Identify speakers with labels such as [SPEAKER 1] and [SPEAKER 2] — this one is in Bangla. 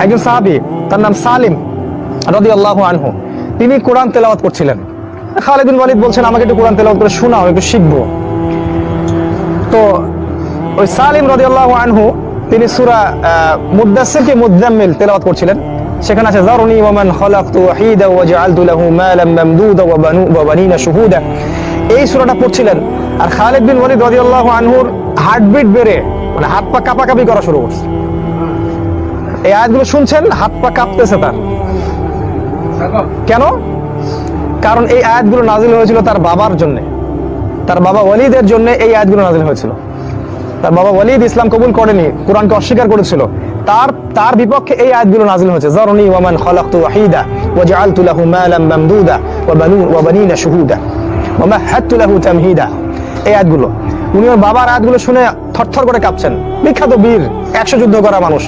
[SPEAKER 1] একজন সাহাবী, তার নাম সালিম রাদিয়াল্লাহু আনহু, তিনি কোরআন তেলাওয়াত করছিলেন। খালিদ বিন ওয়ালিদ বলছেন, আমাকে একটু কোরআন তেলাওয়াত করে শোনাও, একটু শিখবো। তো ওই সালিম রাদিয়াল্লাহু আনহু তিনি সূরা মুদ্দাসসির কি মুযাম্মিল তেলাওয়াত করছিলেন। সেখানে আছে যারনি ওয়া মান খালাকতু ওয়াহিদা ওয়া জাআলতু লাহু মালাম মামদুদা ওয়া বানিনা শুহুদা, এই সূরাটা পড়ছিলেন। আর খালিদ বিন ওয়ালিদ রাদিয়াল্লাহু আনহুর হার্টবিট বেড়ে, মানে হাত পা কাঁপাকাঁপি করা শুরু করছে। এই আয়াতগুলো শুনছেন, হাত পা কাঁপতেছে তার। কেন? কারণ এই আয়াতগুলো নাজিল হয়েছিল তার বাবার জন্য, তার বাবা ওয়ালিদের জন্য এই আয়াতগুলো নাজিল হয়েছিল। তার বাবা ওয়ালিদ ইসলাম কবুল করেনি, কোরআনকে অস্বীকার করেছিল, তার বিপক্ষে এই আয়াতগুলো নাজিল হয়েছে। যারনি ওয়া মান খালাকতু ওয়াহিদা ওয়া জাআলতু লাহু মালাম মামদুদা ওয়া বানিনা শুহুদা ওয়া মাহাদতু লাহু তামহিদা, এই আয়াতগুলো। উনি ওর বাবার আয়াতগুলো শুনে থরথর করে কাঁপছেন। বিখ্যাত বীর, 100 যুদ্ধ করা মানুষ।